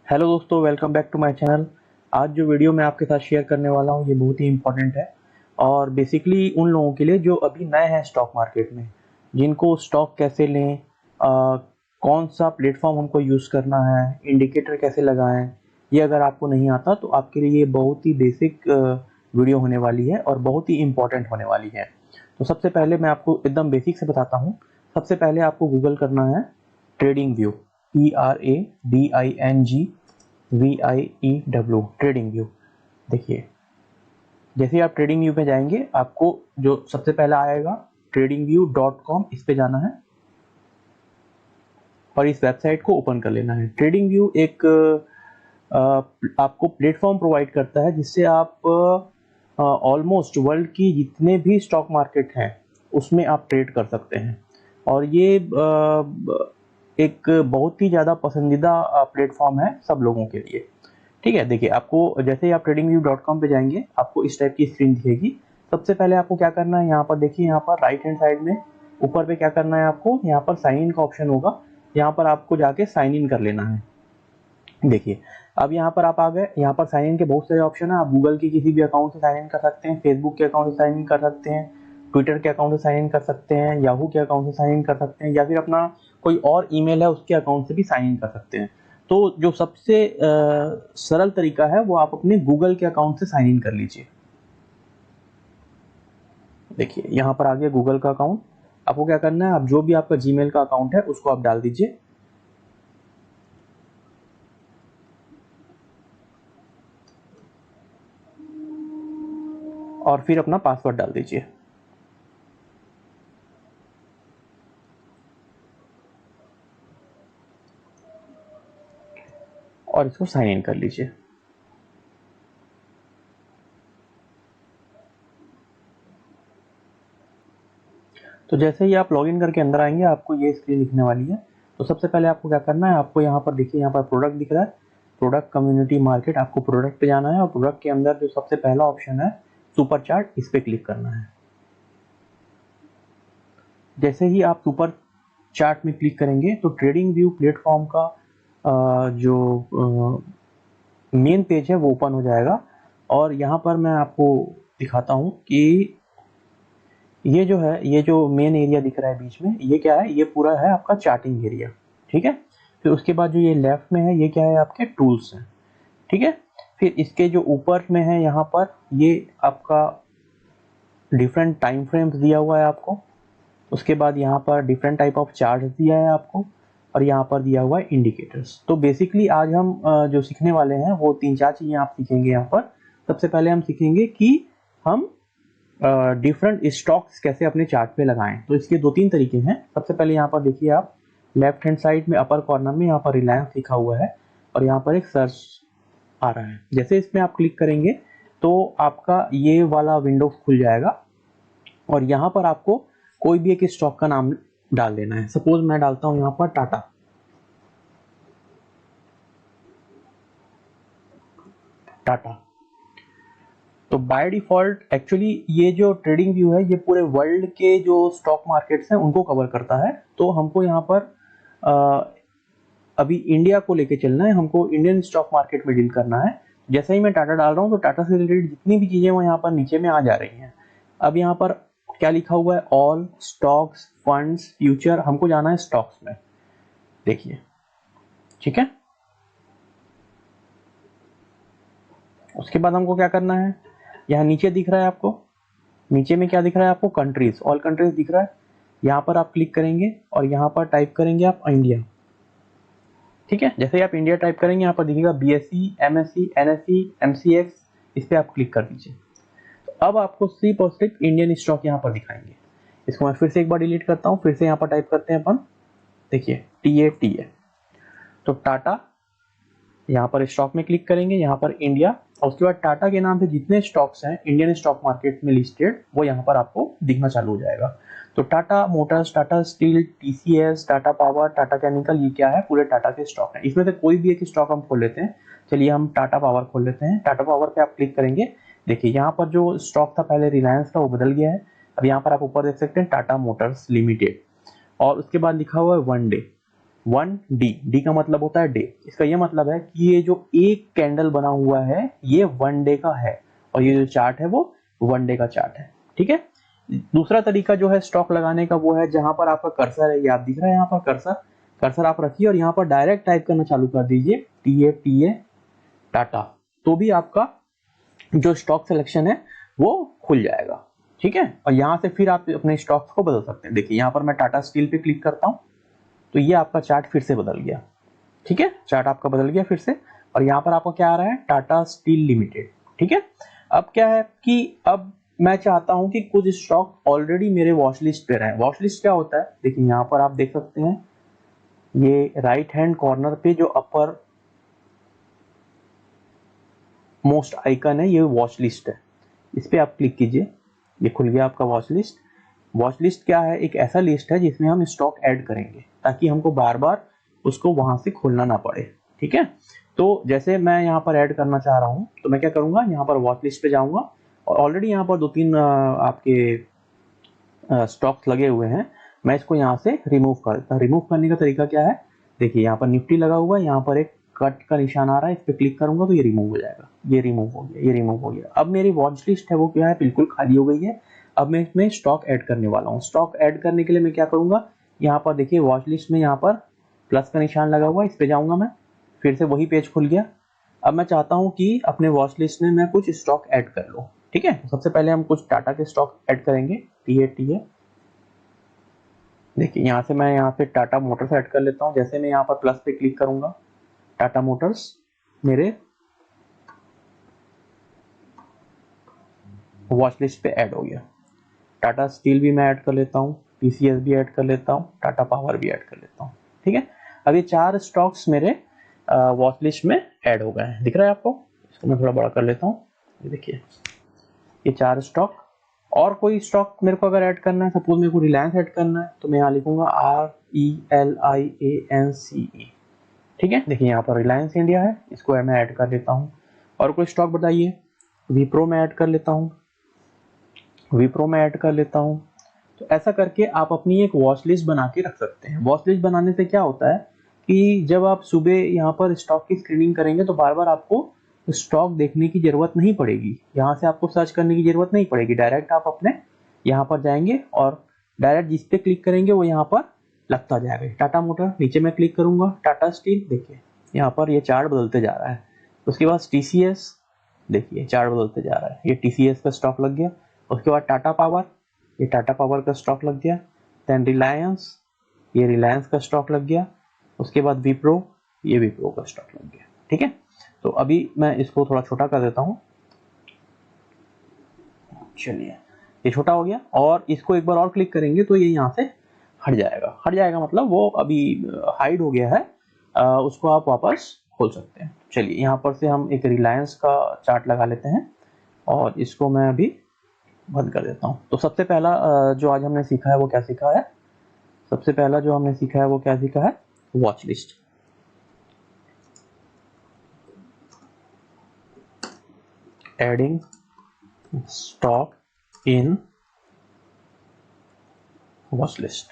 Hello दोस्तों, welcome back to my channel. आज जो वीडियो मैं आपके साथ शेयर करने वाला हूँ ये बहुत ही इम्पोर्टेंट है और बेसिकली उन लोगों के लिए जो अभी नए हैं स्टॉक मार्केट में, जिनको स्टॉक कैसे लें, कौन सा प्लेटफॉर्म हमको यूज़ करना है, इंडिकेटर कैसे लगाएं। ये अगर आपको नहीं आता तो आपके लिए ये बहुत ही बेसिक वीडियो होने वाली है और बहुत ही इम्पोर्टेंट होने वाली है। तो सबसे पहले मैं आपको एकदम बेसिक से बताता हूँ। सबसे पहले आपको गूगल करना है trading view, TRADINGVIEW, trading view. देखिए, जैसे ही आप ट्रेडिंग व्यू पे जाएंगे आपको जो सबसे पहला आएगा tradingview.com, इस पे जाना है और इस वेबसाइट को ओपन कर लेना है। ट्रेडिंग व्यू एक आपको प्लेटफॉर्म प्रोवाइड करता है जिससे आप ऑलमोस्ट वर्ल्ड की जितने भी स्टॉक मार्केट हैं उसमें आप ट्रेड कर सकते हैं और ये एक बहुत ही ज़्यादा पसंदीदा प्लेटफॉर्म है सब लोगों के लिए। ठीक है, देखिए आपको जैसे ही आप tradingview.com पे जाएंगे आपको इस टाइप की स्क्रीन दिखेगी। सबसे पहले आपको क्या करना है, यहाँ पर देखिए, यहाँ पर राइट हैंड साइड में ऊपर पे क्या करना है, आपको यहाँ पर साइन इन का ऑप्शन होगा। यहाँ पर आपको जाके साइन इन कर लेना है। देखिए, अब यहाँ पर आप आ गए। यहाँ पर साइन इन के बहुत सारे ऑप्शन है। आप गूगल के किसी भी अकाउंट से साइन इन कर सकते हैं, फेसबुक के अकाउंट से साइन इन कर सकते हैं, ट्विटर के अकाउंट से साइन इन कर सकते हैं, याहू के अकाउंट से साइन इन कर सकते हैं, या फिर अपना कोई और ईमेल है उसके अकाउंट से भी साइन इन कर सकते हैं। तो जो सबसे सरल तरीका है वो आप अपने गूगल के अकाउंट से साइन इन कर लीजिए। देखिए, यहाँ पर आ गया गूगल का अकाउंट। आपको क्या करना है, आप जो भी आपका जीमेल का अकाउंट है उसको आप डाल दीजिए और फिर अपना पासवर्ड डाल दीजिए। और इसको साइन इन कर लीजिए। तो जैसे ही आप लॉगिन करके अंदर आएंगे आपको ये स्क्रीन दिखने वाली है। तो सबसे पहले आपको क्या करना है, आपको यहाँ पर देखिए, यहाँ पर प्रोडक्ट दिख रहा है, प्रोडक्ट कम्युनिटी मार्केट। आपको प्रोडक्ट पे जाना है और प्रोडक्ट के अंदर जो सबसे पहला ऑप्शन है सुपर चार्ट, इस पे क्लिक करना है। जैसे ही आप सुपर चार्ट में क्लिक करेंगे तो ट्रेडिंग व्यू प्लेटफॉर्म का जो मेन पेज है वो ओपन हो जाएगा। और यहाँ पर मैं आपको दिखाता हूँ कि ये जो है, ये जो मेन एरिया दिख रहा है बीच में, ये क्या है, ये पूरा है आपका चार्टिंग एरिया। ठीक है, फिर उसके बाद जो ये लेफ्ट में है ये क्या है, आपके टूल्स हैं। ठीक है, फिर इसके जो ऊपर में है यहाँ पर ये आपका डिफरेंट टाइम फ्रेम्स दिया हुआ है आपको। उसके बाद यहाँ पर डिफरेंट टाइप ऑफ चार्ट दिया है आपको और यहाँ पर दिया हुआ है इंडिकेटर्स। तो बेसिकली आज हम जो सीखने वाले हैं वो 3-4 चीज़ें आप सीखेंगे यहाँ पर। सबसे पहले हम सीखेंगे कि हम डिफरेंट स्टॉक्स कैसे अपने चार्ट पे लगाएं। तो इसके 2-3 तरीके हैं। सबसे पहले यहाँ पर देखिए, आप लेफ्ट हैंड साइड में अपर कॉर्नर में यहाँ पर रिलायंस लिखा हुआ है और यहाँ पर एक सर्च आ रहा है। जैसे इसमें आप क्लिक करेंगे तो आपका ये वाला विंडो खुल जाएगा और यहाँ पर आपको कोई भी एक स्टॉक का नाम डाल देना है। सपोज मैं डालता हूँ यहाँ पर टाटा। टाटा तो बाय डिफॉल्ट एक्चुअली ये जो ट्रेडिंग व्यू है ये पूरे वर्ल्ड के जो स्टॉक मार्केट्स हैं उनको कवर करता है। तो हमको यहाँ पर अभी इंडिया को लेके चलना है, हमको इंडियन स्टॉक मार्केट में डील करना है। जैसे ही मैं टाटा डाल रहा हूँ तो टाटा से रिलेटेड जितनी भी चीजें वो यहाँ पर नीचे में आ जा रही हैं। अब यहाँ पर क्या लिखा हुआ है, ऑल स्टॉक्स फंड्स फ्यूचर, हमको जाना है स्टॉक्स में। देखिए, ठीक है, उसके बाद हमको क्या करना है, यहाँ नीचे दिख रहा है आपको, नीचे में क्या दिख रहा है आपको, कंट्रीज, ऑल कंट्रीज दिख रहा है। यहाँ पर आप क्लिक करेंगे और यहाँ पर टाइप करेंगे आप इंडिया। ठीक है, जैसे ही आप इंडिया टाइप करेंगे यहाँ पर दिखेगा BSE, MSE, NSE, MCX, इस पर आप क्लिक कर दीजिए। तो अब आपको सिर्फ और सिर्फ इंडियन स्टॉक यहाँ पर दिखाएंगे। इसको मैं फिर से एक बार डिलीट करता हूँ, फिर से यहाँ पर टाइप करते हैं अपन। देखिए TA तो टाटा, यहाँ पर स्टॉक में क्लिक करेंगे, यहाँ पर इंडिया, और उसके बाद टाटा के नाम से जितने स्टॉक्स हैं इंडियन स्टॉक मार्केट में लिस्टेड वो यहाँ पर आपको दिखना चालू हो जाएगा। तो Tata Motors, Tata steel, TCS, Tata power, Tata chemical, ये क्या है, पूरे टाटा के स्टॉक हैं। इसमें से कोई भी एक स्टॉक हम खोल लेते हैं। चलिए हम टाटा पावर खोल लेते हैं। टाटा पावर पे आप क्लिक करेंगे, देखिए यहाँ पर जो स्टॉक था पहले रिलायंस का वो बदल गया है। अब यहाँ पर आप ऊपर देख सकते हैं टाटा मोटर्स लिमिटेड और उसके बाद लिखा हुआ है 1 डे। 1D का मतलब होता है डे। इसका ये मतलब है कि ये जो एक कैंडल बना हुआ है ये 1 डे का है और ये जो चार्ट है वो 1 डे का चार्ट है। ठीक है। दूसरा तरीका जो है स्टॉक लगाने का वो है जहां पर आपका कर्सर है, ये आप दिख रहा है यहाँ पर कर्सर आप रखिए और यहाँ पर डायरेक्ट टाइप करना चालू कर दीजिए TA टाटा, तो भी आपका जो स्टॉक सिलेक्शन है वो खुल जाएगा। ठीक है। और यहाँ से फिर आप अपने स्टॉक्स को बदल सकते हैं। देखिए यहाँ पर मैं टाटा स्टील पे क्लिक करता हूँ तो ये आपका चार्ट फिर से बदल गया। ठीक है, चार्ट आपका बदल गया फिर से और यहाँ पर आपको क्या आ रहा है, टाटा स्टील लिमिटेड। ठीक है। अब क्या है कि अब मैं चाहता हूं कि कुछ स्टॉक ऑलरेडी मेरे वॉच लिस्ट पे रहे। वॉच लिस्ट क्या होता है, देखिए यहाँ पर आप देख सकते हैं ये राइट हैंड कॉर्नर पे जो अपर मोस्ट आइकन है ये वॉच लिस्ट है, इस पे आप क्लिक कीजिए, ये खुल गया आपका वॉच लिस्ट। वॉच लिस्ट क्या है, एक ऐसा लिस्ट है जिसमें हम स्टॉक ऐड करेंगे ताकि हमको बार बार उसको वहां से खोलना ना पड़े। ठीक है। तो जैसे मैं यहाँ पर ऐड करना चाह रहा हूँ तो मैं क्या करूंगा, यहाँ पर वॉच लिस्ट पे जाऊंगा और ऑलरेडी यहाँ पर 2-3 आपके स्टॉक्स लगे हुए हैं, मैं इसको यहाँ से रिमूव कर देता हूँ। रिमूव करने का तरीका क्या है, देखिए यहाँ पर निफ्टी लगा हुआ है, यहाँ पर एक कट का निशान आ रहा है, इस पर क्लिक करूंगा तो ये रिमूव हो जाएगा। ये रिमूव हो गया, ये रिमूव हो गया। अब मेरी वॉच लिस्ट है वो क्या है, बिल्कुल खाली हो गई है। अब मैं इसमें स्टॉक ऐड करने वाला हूँ। स्टॉक ऐड करने के लिए मैं क्या करूंगा, यहाँ पर देखिए वॉच लिस्ट में यहाँ पर प्लस का निशान लगा हुआ है, इस पे जाऊंगा मैं, फिर से वही पेज खुल गया। अब मैं चाहता हूँ कि अपने वॉच लिस्ट में मैं कुछ स्टॉक ऐड कर लूँ। ठीक है। सबसे पहले हम कुछ टाटा के स्टॉक ऐड करेंगे, TA। देखिए यहाँ से मैं यहाँ पे टाटा मोटर्स ऐड कर लेता हूँ। जैसे मैं यहाँ पर प्लस पे क्लिक करूंगा, टाटा मोटर्स मेरे वॉच लिस्ट पे ऐड हो गया। टाटा स्टील भी मैं ऐड कर लेता हूँ, TCS भी ऐड कर लेता हूँ, टाटा पावर भी ऐड कर लेता हूँ। ठीक है। अब ये 4 स्टॉक्स मेरे वॉच लिस्ट में ऐड हो गए हैं, दिख रहा है आपको। इसको मैं थोड़ा बड़ा कर लेता हूँ, ये देखिए ये 4 स्टॉक। और कोई स्टॉक मेरे को अगर ऐड करना है, सपोज मेरे को रिलायंस ऐड करना है तो मैं यहाँ लिखूंगा RELIANCE। ठीक है। देखिए यहाँ पर रिलायंस इंडिया है, इसको मैं ऐड कर लेता हूँ। और कोई स्टॉक बताइए, विप्रो में ऐड कर लेता हूँ, विप्रो में ऐड कर लेता हूँ। तो ऐसा करके आप अपनी एक वॉच लिस्ट बना के रख सकते हैं। वॉच लिस्ट बनाने से क्या होता है कि जब आप सुबह यहाँ पर स्टॉक की स्क्रीनिंग करेंगे तो बार बार आपको स्टॉक देखने की जरूरत नहीं पड़ेगी, यहाँ से आपको सर्च करने की जरूरत नहीं पड़ेगी। डायरेक्ट आप अपने यहाँ पर जाएंगे और डायरेक्ट जिस पे क्लिक करेंगे वो यहाँ पर लगता जाएगा। टाटा मोटर, नीचे मैं क्लिक करूंगा, टाटा स्टील, देखिए यहाँ पर ये चार्ट बदलते जा रहा है। उसके बाद TCS, देखिए चार्ट बदलते जा रहा है, ये TCS का स्टॉक लग गया। उसके बाद टाटा पावर, ये टाटा पावर का स्टॉक लग गया। देन रिलायंस, ये रिलायंस का स्टॉक लग गया। उसके बाद विप्रो, ये विप्रो का स्टॉक लग गया। ठीक है। तो अभी मैं इसको थोड़ा छोटा कर देता हूँ, चलिए ये छोटा हो गया। और इसको एक बार और क्लिक करेंगे तो ये यहाँ से हट जाएगा। हट जाएगा मतलब वो अभी हाइड हो गया है, उसको आप वापस खोल सकते हैं। चलिए यहाँ पर से हम एक रिलायंस का चार्ट लगा लेते हैं और इसको मैं अभी बंद कर देता हूँ। तो सबसे पहला जो आज हमने सीखा है वो क्या सीखा है, सबसे पहला जो हमने सीखा है वो क्या सीखा है, watch list. Adding stock in watch list.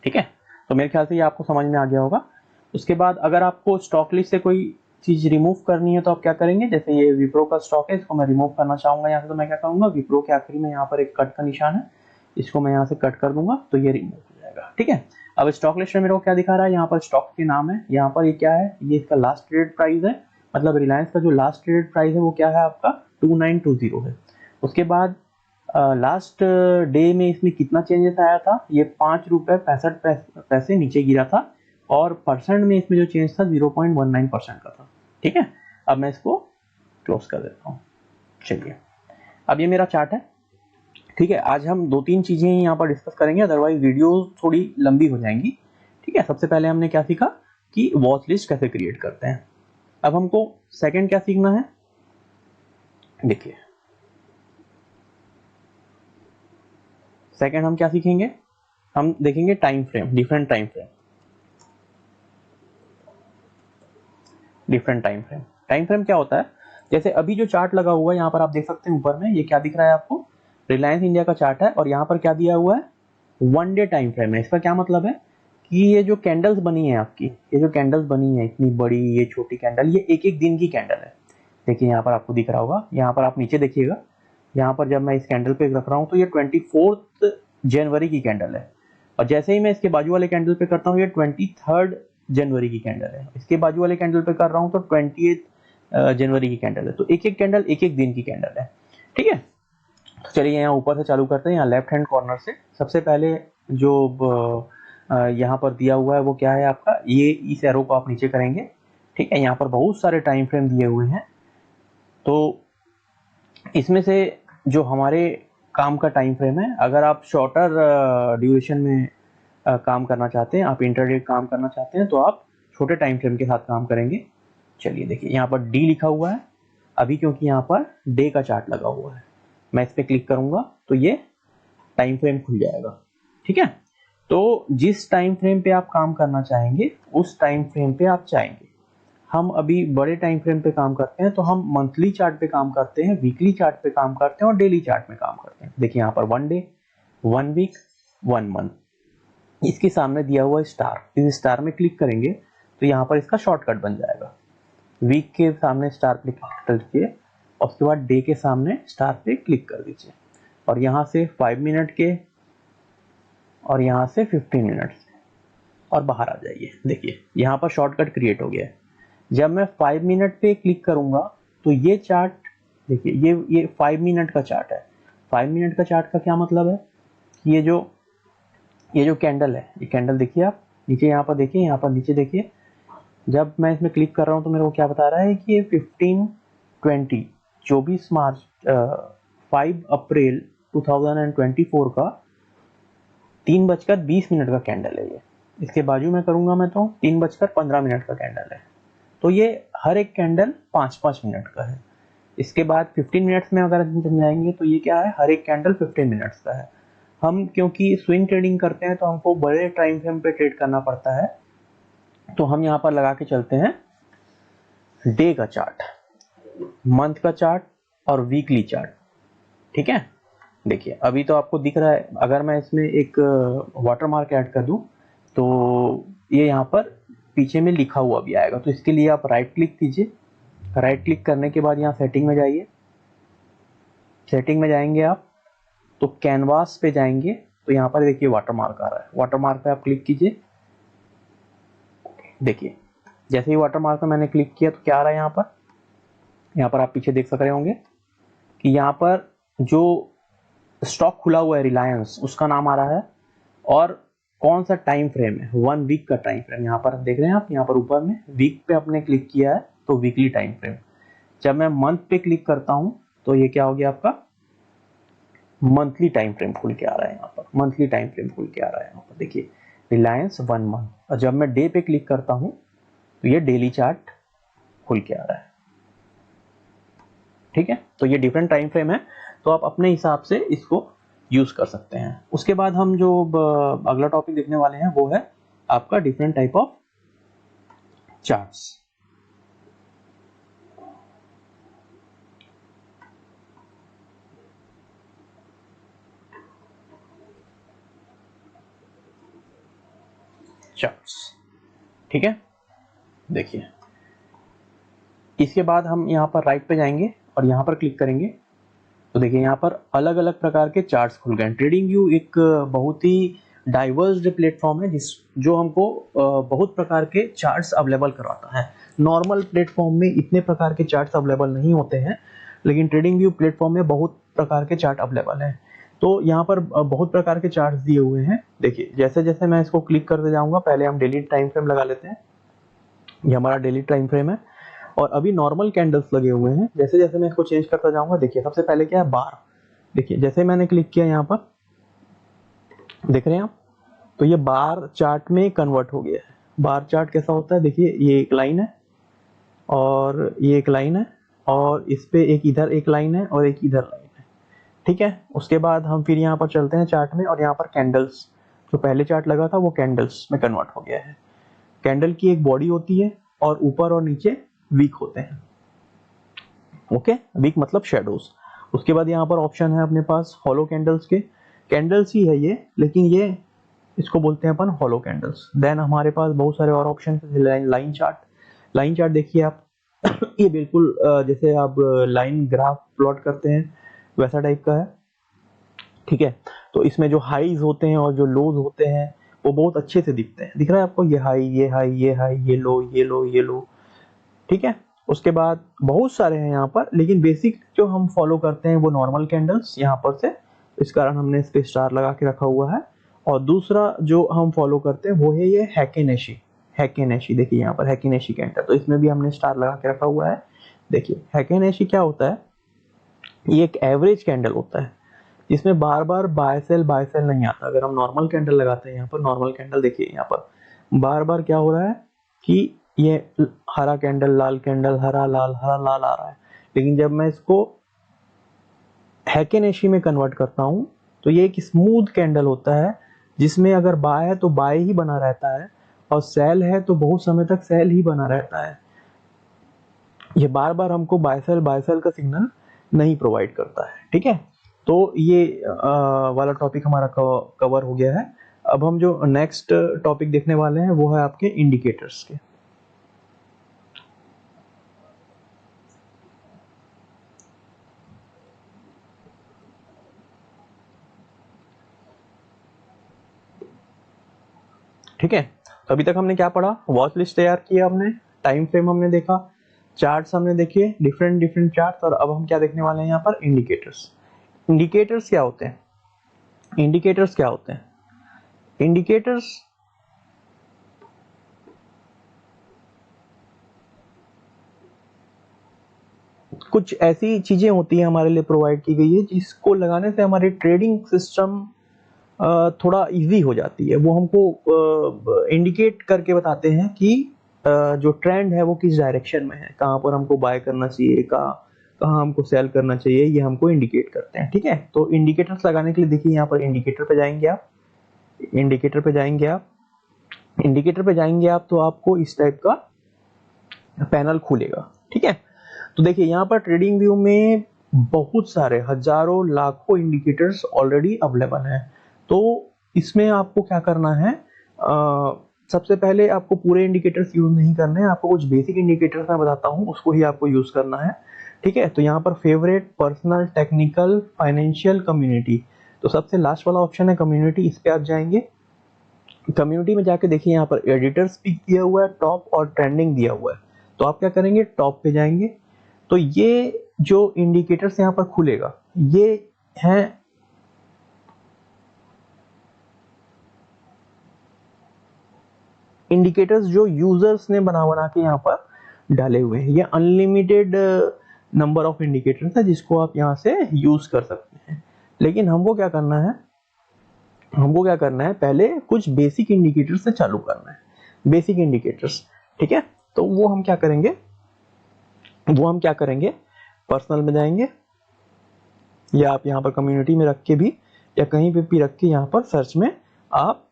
ठीक है। तो मेरे ख्याल से ये आपको समझ में आ गया होगा। उसके बाद अगर आपको स्टॉक लिस्ट से कोई चीज रिमूव करनी है तो आप क्या करेंगे, जैसे ये विप्रो का स्टॉक है, इसको मैं रिमूव करना चाहूंगा यहाँ से, तो मैं क्या करूंगा, विप्रो के आखिरी में यहाँ पर एक कट का निशान है, इसको मैं यहाँ से कट कर दूंगा तो ये रिमूव हो जाएगा। ठीक है। अब स्टॉक लिस्ट में मेरे को क्या दिखा रहा है, यहाँ पर स्टॉक के नाम है, यहाँ पर ये क्या है, ये इसका लास्ट ट्रेडेड प्राइस है, मतलब रिलायंस का जो लास्ट ट्रेडेड प्राइस है वो क्या है आपका 2920 है। उसके बाद लास्ट डे में इसमें कितना चेंजेस आया था, ये 5 रुपए 65 पैसे नीचे गिरा था और परसेंट में इसमें जो चेंज था 0.19% का था। ठीक है। अब मैं इसको क्लोज कर देता हूँ। चलिए अब ये मेरा चार्ट है। ठीक है। आज हम 2-3 चीजें यहाँ पर डिस्कस करेंगे, अदरवाइज वीडियो थोड़ी लंबी हो जाएंगी। ठीक है। सबसे पहले हमने क्या सीखा कि वॉच लिस्ट कैसे क्रिएट करते हैं। अब हमको सेकंड क्या सीखना है, देखिए सेकंड हम क्या सीखेंगे, हम देखेंगे time frame, different time frame. Different time frame, time frame क्या होता है, जैसे अभी जो चार्ट लगा हुआ है यहाँ पर आप देख सकते हैं ऊपर में, ये क्या दिख रहा है आपको, रिलायंस इंडिया का चार्ट है और यहाँ पर क्या दिया हुआ है, 1 डे टाइम फ्रेम है। इसका क्या मतलब है कि ये जो कैंडल्स बनी है आपकी, ये जो कैंडल्स बनी है इतनी बड़ी, ये छोटी कैंडल, ये एक एक दिन की कैंडल है। देखिए यहाँ पर आपको दिख रहा होगा, यहाँ पर आप नीचे देखिएगा, यहाँ पर जब मैं इस कैंडल पे रख रहा हूँ तो ये 24 जनवरी की कैंडल है, और जैसे ही मैं इसके बाजू वाले कैंडल पे करता हूँ ये 23 जनवरी की कैंडल है, इसके बाजू वाले कैंडल पे कर रहा हूँ तो 28 जनवरी की कैंडल है। तो एक एक कैंडल एक एक दिन की कैंडल है, ठीक है। तो चलिए यहाँ ऊपर से चालू करते हैं, यहाँ लेफ्ट हैंड कॉर्नर से सबसे पहले जो यहाँ पर दिया हुआ है वो क्या है आपका, ये इस एरो को आप नीचे करेंगे, ठीक है। यहाँ पर बहुत सारे टाइम फ्रेम दिए हुए हैं, तो इसमें से जो हमारे काम का टाइम फ्रेम है, अगर आप शॉर्टर ड्यूरेशन में काम करना चाहते हैं, आप इंटरडे काम करना चाहते हैं, तो आप छोटे टाइम फ्रेम के साथ काम करेंगे। चलिए देखिए यहाँ पर डी लिखा हुआ है अभी, क्योंकि यहाँ पर डे का चार्ट लगा हुआ है। मैं इस पर क्लिक करूंगा तो ये टाइम फ्रेम खुल जाएगा, ठीक है। तो जिस टाइम फ्रेम पे आप काम करना चाहेंगे उस टाइम फ्रेम पे आप जाएंगे। हम अभी बड़े टाइम फ्रेम पे काम करते हैं, तो हम मंथली चार्ट पे काम करते हैं, वीकली चार्ट पे काम करते हैं और डेली चार्ट में काम करते हैं। देखिए यहाँ पर 1 डे, 1 वीक, 1 मंथ, इसके सामने दिया हुआ स्टार, इस स्टार में क्लिक करेंगे तो यहाँ पर इसका शॉर्टकट बन जाएगा। वीक के सामने स्टार पे क्लिक कर दीजिए, और उसके बाद डे के सामने स्टार पे क्लिक कर दीजिए, और यहाँ से 5 मिनट के, और यहाँ से 15 मिनट, और बाहर आ जाइए। देखिए यहाँ पर शॉर्टकट क्रिएट हो गया है। जब मैं 5 मिनट पे क्लिक करूंगा तो ये चार्ट, देखिए ये 5 मिनट का चार्ट है। 5 मिनट का चार्ट का क्या मतलब है कि ये जो कैंडल है, ये कैंडल देखिए आप नीचे, यहाँ पर देखिए, यहाँ पर नीचे देखिए, जब मैं इसमें क्लिक कर रहा हूँ तो मेरे को क्या बता रहा है कि ये 15/20 24 मार्च 5 अप्रैल 2024 का 3:20 का कैंडल है ये। इसके बाजू में करूंगा मैं तो 3:15 का कैंडल है। तो ये हर एक कैंडल 5-5 मिनट का है। इसके बाद 15 मिनट्स में अगर हम समझाएंगे तो ये क्या है, हर एक कैंडल 15 मिनट्स का है। हम क्योंकि स्विंग ट्रेडिंग करते हैं तो हमको बड़े टाइम फ्रेम पे ट्रेड करना पड़ता है, तो हम यहाँ पर लगा के चलते हैं डे का चार्ट, मंथ का चार्ट और वीकली चार्ट, ठीक है। देखिए अभी तो आपको दिख रहा है, अगर मैं इसमें एक वाटरमार्क ऐड कर दूं तो ये यहाँ पर पीछे में लिखा हुआ भी आएगा। तो इसके लिए आप राइट क्लिक कीजिए, राइट क्लिक करने के बाद यहाँ सेटिंग में जाइए, सेटिंग में जाएंगे आप तो कैनवास पे जाएंगे, तो यहाँ पर देखिए वाटरमार्क आ रहा है, वाटरमार्क पे आप क्लिक कीजिए। देखिए जैसे ही वाटरमार्क पे मैंने क्लिक किया तो क्या आ रहा है, यहाँ पर आप पीछे देख सक रहे होंगे कि यहाँ पर जो स्टॉक खुला हुआ है रिलायंस, उसका नाम आ रहा है, और कौन सा टाइम फ्रेम है, 1 वीक का टाइम फ्रेम। यहाँ पर देख रहे हैं आप, यहाँ पर ऊपर में वीक पे आपने क्लिक किया है तो वीकली टाइम फ्रेम। जब मैं मंथ पे क्लिक करता हूं तो ये क्या हो गया, आपका मंथली टाइम फ्रेम खुल के आ रहा है। यहाँ पर मंथली टाइम फ्रेम खुल के आ रहा है, यहाँ पर देखिए रिलायंस 1 मंथ। और जब मैं डे पे क्लिक करता हूं तो ये डेली चार्ट खुल के आ रहा है, ठीक है। तो ये डिफरेंट टाइम फ्रेम है, तो आप अपने हिसाब से इसको यूज कर सकते हैं। उसके बाद हम जो अगला टॉपिक देखने वाले हैं वो है आपका different type of charts. Charts, ठीक है। देखिए इसके बाद हम यहाँ पर राइट पे जाएंगे और यहाँ पर क्लिक करेंगे तो देखिए यहाँ पर अलग अलग प्रकार के चार्ट्स खुल गए। ट्रेडिंग व्यू एक बहुत ही डाइवर्स प्लेटफॉर्म है जो हमको बहुत प्रकार के चार्ट्स अवेलेबल करवाता है। नॉर्मल प्लेटफॉर्म में इतने प्रकार के चार्ट्स अवेलेबल नहीं होते हैं, लेकिन ट्रेडिंग व्यू प्लेटफॉर्म में बहुत प्रकार के चार्ट अवेलेबल हैं। तो यहाँ पर बहुत प्रकार के चार्ट्स दिए हुए हैं। देखिए जैसे जैसे मैं इसको क्लिक करते जाऊंगा, पहले हम डेली टाइम फ्रेम लगा लेते हैं। ये हमारा डेली टाइम फ्रेम है और अभी नॉर्मल कैंडल्स लगे हुए हैं। जैसे जैसे मैं इसको चेंज करता जाऊंगा, देखिए सबसे पहले क्या है, बार। देखिए जैसे मैंने क्लिक किया यहाँ पर, देख रहे हैं आप, तो ये बार चार्ट में कन्वर्ट हो गया है। बार चार्ट कैसा होता है, देखिए ये एक लाइन है और ये एक लाइन है, और इस पे एक इधर एक लाइन है और एक इधर लाइन है, ठीक है। उसके बाद हम फिर यहाँ पर चलते हैं चार्ट में, और यहाँ पर कैंडल्स, जो पहले चार्ट लगा था वो कैंडल्स में कन्वर्ट हो गया है। कैंडल की एक बॉडी होती है और ऊपर और नीचे वीक होते हैं, ओके। वीक मतलब शेडोज। उसके बाद यहाँ पर ऑप्शन है अपने पास हॉलो कैंडल्स के। कैंडल्स ही है ये, लेकिन ये इसको बोलते हैं अपन हॉलो कैंडल्स। देन हमारे पास बहुत सारे और ऑप्शन है। लाइन चार्ट, लाइन चार्ट देखिए आप ये बिल्कुल जैसे आप लाइन ग्राफ प्लॉट करते हैं वैसा टाइप का है, ठीक है। तो इसमें जो हाईज होते हैं और जो लोज होते हैं वो बहुत अच्छे से दिखते हैं। दिख रहा है आपको, ये हाई, ये हाई, ये हाई, ये लो, ये लो, ये लो, ठीक है। उसके बाद बहुत सारे हैं यहाँ पर, लेकिन बेसिक जो हम फॉलो करते हैं वो नॉर्मल कैंडल्स यहाँ पर से, इस कारण हमने इस पे स्टार लगा के रखा हुआ है। और दूसरा जो हम फॉलो करते हैं वो है ये हैकेनेशी। हैकेनेशी देखिए यहाँ पर हैकेनेशी कैंडल, तो इसमें भी हमने स्टार लगा के रखा हुआ है। देखिए हैकेनेशी क्या होता है, ये एक एवरेज कैंडल होता है जिसमें बार बार बाय सेल नहीं आता। अगर हम नॉर्मल कैंडल लगाते हैं यहाँ पर, नॉर्मल कैंडल देखिए यहाँ पर बार बार क्या हो रहा है कि ये हरा कैंडल, लाल कैंडल, हरा लाल आ रहा है। लेकिन जब मैं इसको हैकेनेशी में कन्वर्ट करता हूं तो ये एक स्मूथ कैंडल होता है जिसमें अगर बाय है तो बाय ही बना रहता है और सेल है तो बहुत समय तक सेल ही बना रहता है। ये बार बार हमको बाय सेल का सिग्नल नहीं प्रोवाइड करता है, ठीक है। तो ये वाला टॉपिक हमारा कवर हो गया है। अब हम जो नेक्स्ट टॉपिक देखने वाले हैं वो है आपके इंडिकेटर्स के। ठीक है, तो अभी तक हमने क्या पढ़ा, वॉच लिस्ट तैयार किया हमने, टाइम फ्रेम हमने देखा, चार्ट्स हमने देखे, डिफरेंट चार्ट्स, और अब हम क्या देखने वाले हैं यहाँ पर, इंडिकेटर्स। इंडिकेटर्स क्या होते हैं? इंडिकेटर्स क्या होते हैं? इंडिकेटर्स कुछ ऐसी चीजें होती हैं हमारे लिए प्रोवाइड की गई है जिसको लगाने से हमारी ट्रेडिंग सिस्टम थोड़ा इजी हो जाती है। वो हमको इंडिकेट करके बताते हैं कि जो ट्रेंड है वो किस डायरेक्शन में है, कहाँ पर हमको बाय करना चाहिए, कहाँ हमको सेल करना चाहिए, ये हमको इंडिकेट करते हैं, ठीक है। तो इंडिकेटर्स लगाने के लिए देखिए यहाँ पर इंडिकेटर पे जाएंगे आप, इंडिकेटर पे जाएंगे आप, इंडिकेटर पे जाएंगे आप तो आपको इस टाइप का पैनल खुलेगा, ठीक है। तो देखिए यहाँ पर ट्रेडिंग व्यू में बहुत सारे हजारों लाखों इंडिकेटर्स ऑलरेडी अवेलेबल हैं। तो इसमें आपको क्या करना है, सबसे पहले आपको पूरे इंडिकेटर्स यूज नहीं करने हैं, आपको कुछ बेसिक इंडिकेटर्स मैं बताता हूँ उसको ही आपको यूज करना है, ठीक है। तो यहाँ पर favourite, personal, technical, financial, community, तो सबसे लास्ट वाला ऑप्शन है कम्युनिटी, इस पे आप जाएंगे। कम्युनिटी में जाके देखिए यहाँ पर एडिटर्स पिक दिया हुआ है, टॉप और ट्रेंडिंग दिया हुआ है। तो आप क्या करेंगे, टॉप पे जाएंगे। तो ये जो इंडिकेटर्स यहाँ पर खुलेगा ये है इंडिकेटर्स जो यूजर्स ने बना के यहाँ पर डाले हुए हैं। ये अनलिमिटेड नंबर ऑफ इंडिकेटर्स है जिसको आप यहाँ से यूज कर सकते हैं। लेकिन हमको क्या करना है, हमको क्या करना है, पहले कुछ बेसिक इंडिकेटर्स से चालू करना है, बेसिक इंडिकेटर्स, ठीक है। तो वो हम क्या करेंगे, पर्सनल में जाएंगे या आप यहाँ पर कम्युनिटी में रख के भी या कहीं पे भी रख के यहाँ पर सर्च में आप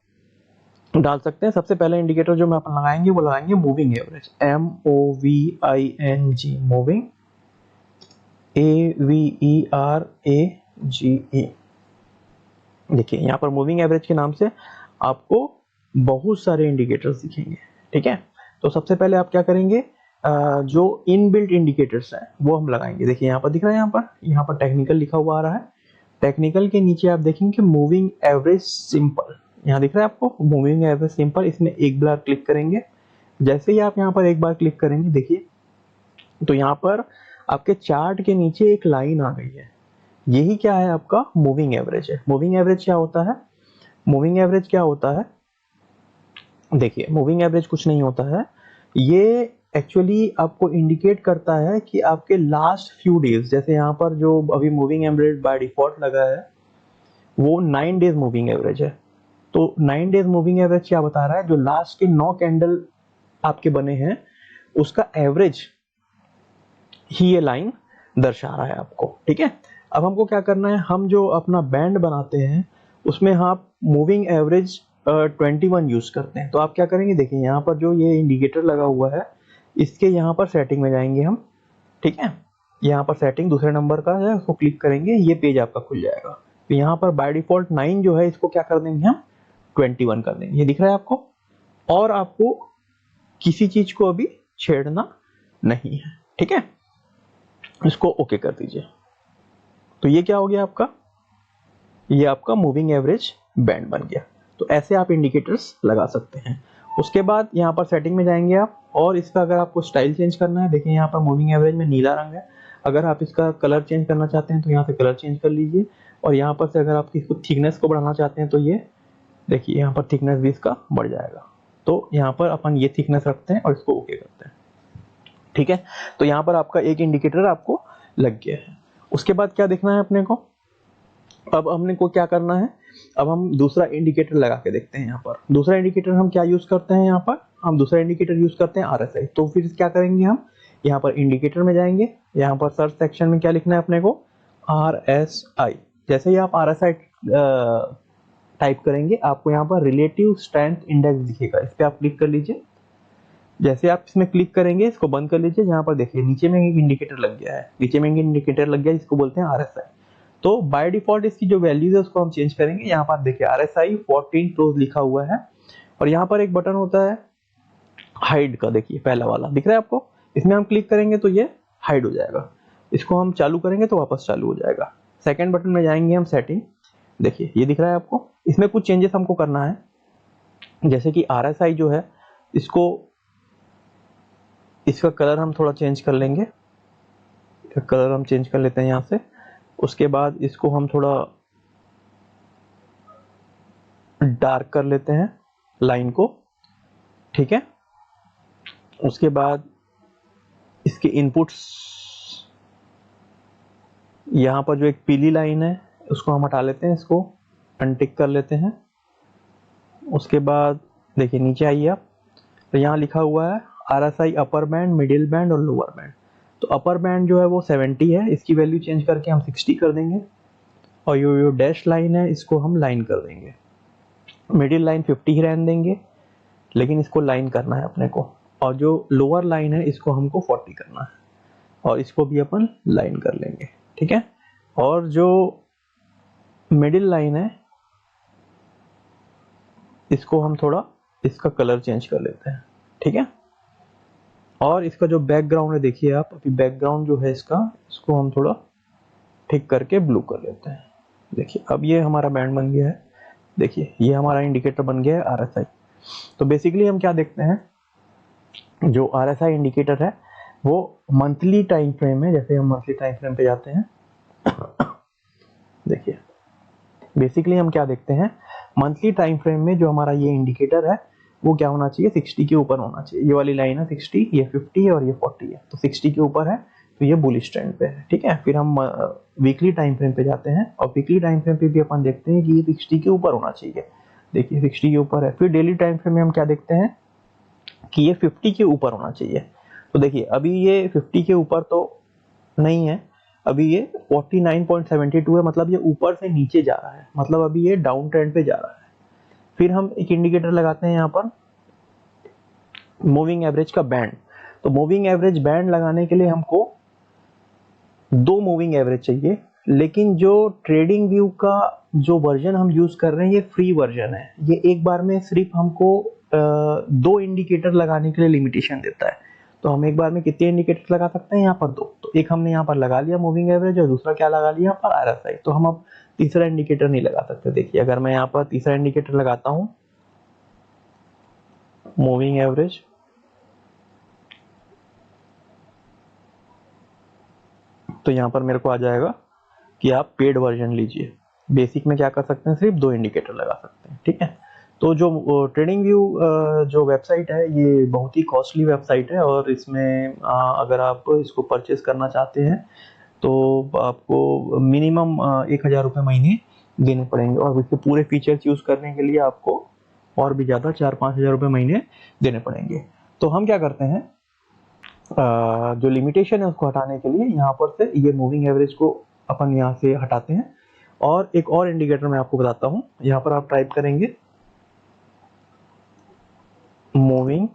डाल सकते हैं। सबसे पहला इंडिकेटर जो मैं अपन लगाएंगे वो लगाएंगे moving average, MOVING, moving, AVERAGE। देखिए यहाँ पर मूविंग एवरेज के नाम से आपको बहुत सारे इंडिकेटर्स दिखेंगे, ठीक है। तो सबसे पहले आप क्या करेंगे, जो इनबिल्ट इंडिकेटर्स हैं वो हम लगाएंगे। देखिए यहाँ पर दिख रहा है, यहाँ पर टेक्निकल लिखा हुआ आ रहा है। टेक्निकल के नीचे आप देखेंगे मूविंग एवरेज सिंपल, यहाँ दिख रहा है आपको मूविंग एवरेज सिंपल, इसमें एक बार क्लिक करेंगे। जैसे ही आप यहाँ पर एक बार क्लिक करेंगे देखिए तो यहाँ पर आपके चार्ट के नीचे एक लाइन आ गई है, यही क्या है, आपका मूविंग एवरेज है। मूविंग एवरेज क्या होता है, मूविंग एवरेज क्या होता है, देखिए मूविंग एवरेज कुछ नहीं होता है, ये एक्चुअली आपको इंडिकेट करता है कि आपके लास्ट फ्यू डेज, जैसे यहाँ पर जो अभी मूविंग एवरेज बाय डिफॉल्ट लगा है वो 9 डेज मूविंग एवरेज है। तो 9 डेज मूविंग एवरेज क्या बता रहा है, जो लास्ट के 9 कैंडल आपके बने हैं उसका एवरेज ही ये लाइन दर्शा रहा है आपको, ठीक है। अब हमको क्या करना है, हम जो अपना बैंड बनाते हैं उसमें आप मूविंग एवरेज 21 यूज करते हैं। तो आप क्या करेंगे, देखिए यहाँ पर जो ये इंडिकेटर लगा हुआ है इसके यहाँ पर सेटिंग में जाएंगे हम, ठीक है। यहाँ पर सेटिंग दूसरे नंबर का है, उसको क्लिक करेंगे, ये पेज आपका खुल जाएगा। तो यहाँ पर बाय डिफॉल्ट 9 जो है इसको क्या कर देंगे हम 21 कर देंगे। ये दिख रहा है आपको, और आपको किसी चीज को अभी छेड़ना नहीं है, ठीक है। इसको ओके कर दीजिए। तो ये क्या हो गया आपका, ये आपका मूविंग एवरेज बैंड बन गया। तो ऐसे आप इंडिकेटर्स लगा सकते हैं। उसके बाद यहाँ पर सेटिंग में जाएंगे आप, और इसका अगर आपको स्टाइल चेंज करना है, देखिए यहाँ पर मूविंग एवरेज में नीला रंग है, अगर आप इसका कलर चेंज करना चाहते हैं तो यहाँ से कलर चेंज कर लीजिए। और यहाँ पर से अगर आप इसको थिकनेस को बढ़ाना चाहते हैं तो ये देखिए यहाँ पर थिकनेस भी इसका बढ़ जाएगा। तो यहाँ पर अपन ये थिकनेस रखते हैं और इसको ओके करते हैं, ठीक है। तो यहाँ पर आपका एक इंडिकेटर आपको लग गया है। उसके बाद क्या देखना है अपने को, अब हमने को क्या करना है, अब हम दूसरा इंडिकेटर लगा के देखते हैं। यहाँ पर दूसरा इंडिकेटर हम क्या यूज करते हैं, यहाँ पर हम दूसरा इंडिकेटर यूज करते हैं RSI। तो फिर क्या करेंगे, हम यहाँ पर इंडिकेटर में जाएंगे, यहाँ पर सर्च सेक्शन में क्या लिखना है अपने को, RSI। जैसे ही आप RSI टाइप करेंगे, आपको यहाँ पर रिलेटिव स्ट्रेंथ इंडेक्स दिखेगा, इस पर आप क्लिक कर लीजिए। जैसे आप इसमें क्लिक करेंगे, इसको बंद कर लीजिए। यहाँ पर देखिए नीचे में एक इंडिकेटर लग गया है, नीचे में एक इंडिकेटर लग गया है जिसको बोलते हैं RSI। तो बाय डिफॉल्ट इसकी जो वैल्यूज है उसको हम चेंज करेंगे। यहाँ पर देखिए RSI 14 क्लोज लिखा हुआ है, और यहाँ पर एक बटन होता है हाइड का, देखिए पहला वाला दिख रहा है आपको, इसमें हम क्लिक करेंगे तो ये हाइड हो जाएगा। इसको हम चालू करेंगे तो वापस चालू हो जाएगा। सेकंड बटन में जाएंगे हम सेटिंग, देखिए ये दिख रहा है आपको, इसमें कुछ चेंजेस हमको करना है। जैसे कि RSI जो है, इसका कलर हम थोड़ा चेंज कर लेंगे, कलर हम चेंज कर लेते हैं यहाँ से। उसके बाद इसको हम थोड़ा डार्क कर लेते हैं लाइन को, ठीक है। उसके बाद इसके इनपुट्स, यहाँ पर जो एक पीली लाइन है उसको हम हटा लेते हैं, इसको अनटिक कर लेते हैं। उसके बाद देखिए नीचे आइए आप, तो यहाँ लिखा हुआ है RSI upper band, middle band और लोअर बैंड। तो अपर बैंड जो है वो 70 है, इसकी वैल्यू चेंज करके हम 60 कर देंगे। और यो डैश लाइन है, इसको हम लाइन कर देंगे। मिडिल लाइन 50 ही रहने देंगे, लेकिन इसको लाइन करना है अपने को। और जो लोअर लाइन है इसको हमको 40 करना है, और इसको भी अपन लाइन कर लेंगे, ठीक है। और जो मिडिल लाइन है इसको हम थोड़ा इसका कलर चेंज कर लेते हैं, ठीक है। और इसका जो बैकग्राउंड है, देखिए आप अभी बैकग्राउंड जो है इसको हम थोड़ा ठीक करके ब्लू कर लेते हैं। देखिए अब ये हमारा बैंड बन गया है, देखिए ये हमारा इंडिकेटर बन गया है RSI। तो बेसिकली हम क्या देखते हैं, जो RSI इंडिकेटर है वो मंथली टाइम फ्रेम में, जैसे हम मंथली टाइम फ्रेम पे जाते हैं, देखिए बेसिकली हम क्या देखते हैं, मंथली टाइम फ्रेम में जो हमारा ये इंडिकेटर है वो क्या होना चाहिए, 60 के ऊपर होना चाहिए। ये वाली लाइन है 60, ये 50 है और ये 40 है। तो 60 के ऊपर है तो ये बुलिश ट्रेंड पे है, ठीक है। फिर हम वीकली टाइम फ्रेम पे जाते हैं, और वीकली टाइम फ्रेम पे भी अपन देखते हैं कि ये 60 के ऊपर होना चाहिए, देखिए 60 के ऊपर है। फिर डेली टाइम फ्रेम में हम क्या देखते हैं कि ये 50 के ऊपर होना चाहिए। तो देखिए अभी ये 50 के ऊपर तो नहीं है, अभी ये 49.72 है, मतलब ये ऊपर से नीचे जा रहा है, मतलब अभी ये डाउन ट्रेंड पे जा रहा है। फिर हम एक इंडिकेटर लगाते हैं यहाँ पर मूविंग एवरेज का बैंड। तो मूविंग एवरेज बैंड लगाने के लिए हमको 2 मूविंग एवरेज चाहिए, लेकिन जो ट्रेडिंग व्यू का जो वर्जन हम यूज कर रहे हैं ये फ्री वर्जन है, ये एक बार में सिर्फ हमको 2 इंडिकेटर लगाने के लिए लिमिटेशन देता है। तो हम एक बार में कितने इंडिकेटर लगा सकते हैं, यहाँ पर 2। तो एक हमने यहाँ पर लगा लिया मूविंग एवरेज, और दूसरा क्या लगा लिया यहाँ पर RSI। तो हम अब तीसरा इंडिकेटर नहीं लगा सकते। देखिए अगर मैं यहाँ पर तीसरा इंडिकेटर लगाता हूँ मूविंग एवरेज, तो यहाँ पर मेरे को आ जाएगा कि आप पेड वर्जन लीजिए। बेसिक में क्या कर सकते हैं, सिर्फ 2 इंडिकेटर लगा सकते हैं, ठीक है। तो जो ट्रेडिंग व्यू जो वेबसाइट है ये बहुत ही कॉस्टली वेबसाइट है, और इसमें अगर आप इसको परचेस करना चाहते हैं तो आपको मिनिमम 1000 रुपये महीने देने पड़ेंगे, और इसके पूरे फीचर्स यूज करने के लिए आपको और भी ज़्यादा 4-5 हज़ार रुपये महीने देने पड़ेंगे। तो हम क्या करते हैं, जो लिमिटेशन है उसको हटाने के लिए यहाँ पर से ये मूविंग एवरेज को अपन यहाँ से हटाते हैं। और एक और इंडिकेटर मैं आपको बताता हूँ, यहाँ पर आप टाइप करेंगे मूविंग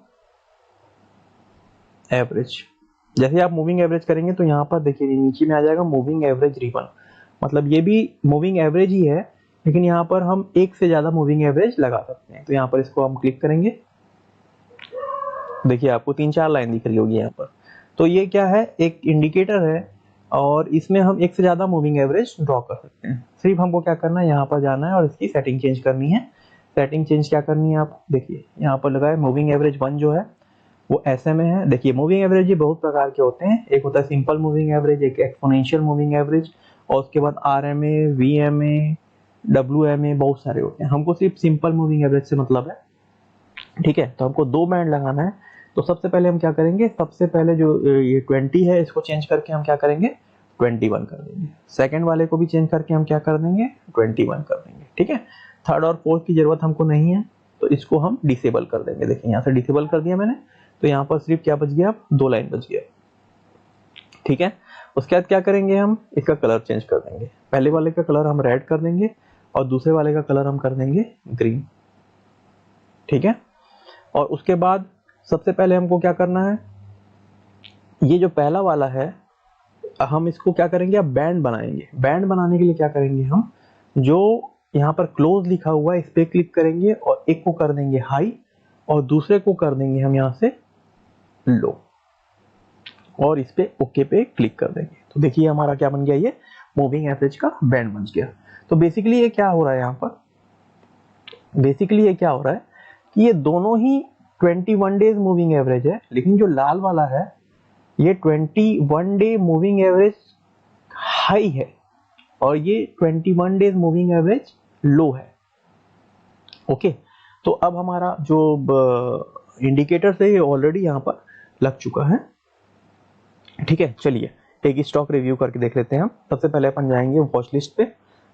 एवरेज। जैसे आप मूविंग एवरेज करेंगे तो यहाँ पर देखिए नीचे में आ जाएगा मूविंग एवरेज रिबन, मतलब ये भी मूविंग एवरेज ही है, लेकिन यहाँ पर हम एक से ज्यादा मूविंग एवरेज लगा सकते हैं। तो यहाँ पर इसको हम क्लिक करेंगे, देखिए आपको 3-4 लाइन दिख रही होगी यहाँ पर। तो ये क्या है, एक इंडिकेटर है और इसमें हम एक से ज्यादा मूविंग एवरेज ड्रॉ कर सकते हैं। सिर्फ हमको क्या करना है, यहाँ पर जाना है और इसकी सेटिंग चेंज करनी है। सेटिंग चेंज क्या करनी है, आप देखिए यहाँ पर लगा है मूविंग एवरेज 1 जो है वो ऐसे में है। देखिए मूविंग एवरेज ये बहुत प्रकार के होते हैं, एक होता है सिंपल मूविंग एवरेज, एक एक्सपोनेंशियल मूविंग एवरेज, और उसके बाद RMA, VMA, WMA, बहुत सारे होते हैं। हमको सिर्फ सिंपल मूविंग एवरेज से मतलब है, ठीक है। तो हमको 2 बैंड लगाना है। तो सबसे पहले हम क्या करेंगे, सबसे पहले जो ये 20 है इसको चेंज करके हम क्या करेंगे, 21 कर देंगे। सेकंड वाले को भी चेंज करके हम क्या कर देंगे, 21 कर देंगे, ठीक है। थर्ड और फोर्थ की जरूरत हमको नहीं है, तो इसको हम डिसेबल कर देंगे। देखिए यहाँ से डिसेबल कर दिया मैंने, तो यहाँ पर सिर्फ क्या बच गया, 2 लाइन बच गया, ठीक है। उसके बाद क्या करेंगे, हम इसका कलर चेंज कर देंगे। पहले वाले का कलर हम रेड कर देंगे और दूसरे वाले का कलर हम कर देंगे ग्रीन, ठीक है। और उसके बाद सबसे पहले हमको क्या करना है, ये जो पहला वाला है हम इसको क्या करेंगे, अब बैंड बनाएंगे। बैंड बनाने के लिए क्या करेंगे, हम जो यहाँ पर क्लोज लिखा हुआ है इस पे क्लिक करेंगे और एक को कर देंगे हाई और दूसरे को कर देंगे हम यहाँ से लो और इस पे ओके पे क्लिक कर देंगे। तो देखिए हमारा क्या बन गया, ये मूविंग एवरेज का बैंड बन गया। तो बेसिकली ये क्या हो रहा है यहाँ पर, बेसिकली ये क्या हो रहा है कि ये दोनों ही 21 डेज मूविंग एवरेज है, लेकिन जो लाल वाला है ये 21 डे मूविंग एवरेज हाई है और ये 21 डेज मूविंग एवरेज लो है, ओके। तो अब हमारा जो इंडिकेटर है ये ऑलरेडी यहाँ पर लग चुका है, ठीक है। चलिए एक स्टॉक रिव्यू करके देख लेते हैं हम। सबसे पहले अपन जाएंगे वॉच लिस्ट पे।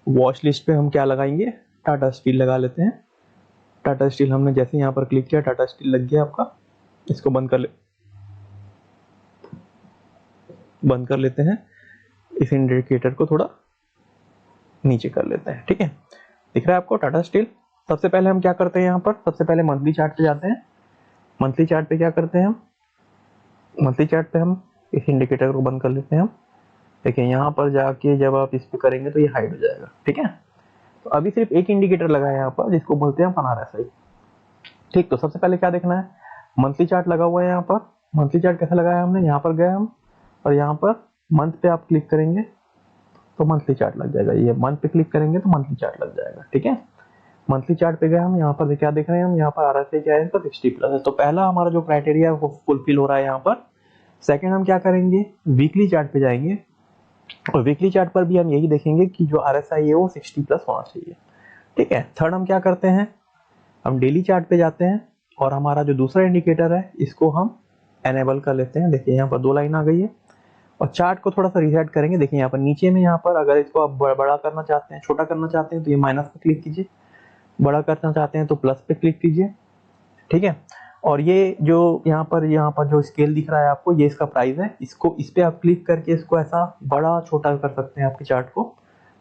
वॉच लिस्ट पे हम क्या लगाएंगे, टाटा स्टील लगा लेते हैं। टाटा स्टील हमने जैसे यहाँ पर क्लिक किया, टाटा स्टील लग गया आपका। इसको बंद कर लेते हैं। इस इंडिकेटर को थोड़ा नीचे कर लेते हैं, ठीक है। दिख रहा है आपको टाटा स्टील। सबसे पहले हम क्या करते हैं, यहाँ पर सबसे पहले मंथली चार्ट पे जाते हैं। मंथली चार्ट पे क्या करते हैं हम, मंथली चार्ट पे हम इस इंडिकेटर को बंद कर लेते हैं हम। देखिए यहाँ पर जाके जब आप इस पे करेंगे तो ये हाइड हो जाएगा, ठीक है। तो अभी सिर्फ एक इंडिकेटर लगा है यहाँ पर जिसको बोलते हैं RSI, ठीक। तो सबसे पहले क्या देखना है, मंथली चार्ट लगा हुआ है यहाँ पर। मंथली चार्ट कैसे लगाया हमने, यहाँ पर गए हम और यहाँ पर मंथ पे आप क्लिक करेंगे तो मंथली चार्ट लग जाएगा। ये मंथ पे क्लिक करेंगे तो मंथली चार्ट लग जाएगा, ठीक है। मंथली चार्ट पे गए हम, यहाँ पर क्या देख रहे हैं हम, यहाँ पर RSI क्या है इसका 60+ है। तो पहला हमारा जो क्राइटेरिया है वो फुलफिल हो रहा है यहाँ पर। सेकंड हम क्या करेंगे, वीकली चार्ट पे जाएंगे और वीकली चार्ट पर भी हम यही देखेंगे कि जो RSI है वो 60+ होना चाहिए, ठीक है। थर्ड हम क्या करते हैं, हम डेली चार्ट पे जाते हैं और हमारा जो दूसरा इंडिकेटर है इसको हम एनेबल कर लेते हैं। देखिए यहाँ पर 2 लाइन आ गई है और चार्ट को थोड़ा सा रीसेट करेंगे। देखिए यहाँ पर नीचे में, यहाँ पर अगर इसको आप बड़ा करना चाहते हैं, छोटा करना चाहते हैं तो ये माइनस पे क्लिक कीजिए, बड़ा करना चाहते हैं तो प्लस पे क्लिक कीजिए, ठीक है। और ये जो यहाँ पर जो स्केल दिख रहा है आपको, ये इसका प्राइस है। इसको इस पे आप क्लिक करके इसको ऐसा बड़ा छोटा कर सकते हैं आपके चार्ट को,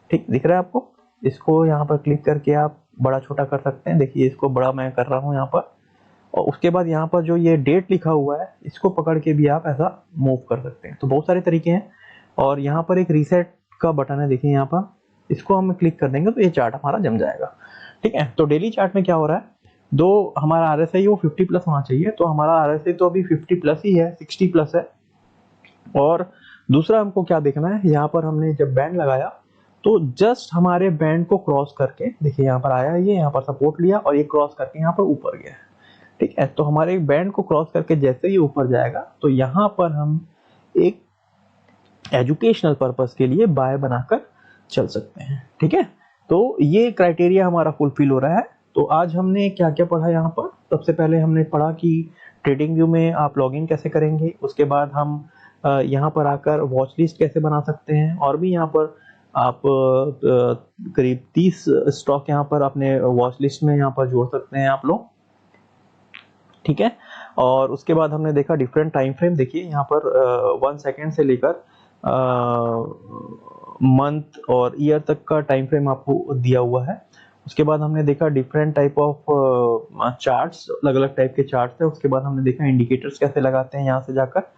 ठीक दिख रहा है आपको। इसको यहाँ पर क्लिक करके आप बड़ा छोटा कर सकते हैं। देखिए इसको बड़ा मैं कर रहा हूँ यहाँ पर। और उसके बाद यहाँ पर जो ये डेट लिखा हुआ है इसको पकड़ के भी आप ऐसा मूव कर सकते हैं। तो बहुत सारे तरीके हैं। और यहाँ पर एक रीसेट का बटन है, देखिए यहाँ पर, इसको हम क्लिक कर देंगे तो ये चार्ट हमारा जम जाएगा, ठीक है। तो डेली चार्ट में क्या हो रहा है, दो हमारा RSI वो 50+ होना चाहिए, तो हमारा RSI तो अभी 50+ ही है, 60+ है। और दूसरा हमको क्या देखना है, यहाँ पर हमने जब बैंड लगाया तो जस्ट हमारे बैंड को क्रॉस करके, देखिए यहाँ पर आया, ये यहाँ पर सपोर्ट लिया और ये क्रॉस करके यहाँ पर ऊपर गया, ठीक है। तो हमारे बैंड को क्रॉस करके जैसे ही ऊपर जाएगा तो यहाँ पर हम एक एजुकेशनल पर्पस के लिए बाय बनाकर चल सकते हैं, ठीक है। तो ये क्राइटेरिया हमारा फुलफिल हो रहा है। तो आज हमने क्या क्या पढ़ा यहाँ पर, सबसे पहले हमने पढ़ा कि ट्रेडिंग व्यू में आप लॉगिन कैसे करेंगे। उसके बाद हम यहाँ पर आकर वॉच लिस्ट कैसे बना सकते हैं, और भी यहाँ पर आप करीब 30 स्टॉक यहाँ पर अपने वॉच लिस्ट में यहाँ पर जोड़ सकते हैं आप लोग, ठीक है। और उसके बाद हमने देखा डिफरेंट टाइम फ्रेम। देखिए यहाँ पर 1 सेकेंड से लेकर मंथ और ईयर तक का टाइम फ्रेम आपको दिया हुआ है। उसके बाद हमने देखा डिफरेंट टाइप ऑफ चार्ट्स, अलग अलग टाइप के चार्ट्स है। उसके बाद हमने देखा इंडिकेटर्स कैसे लगाते हैं यहाँ से जाकर।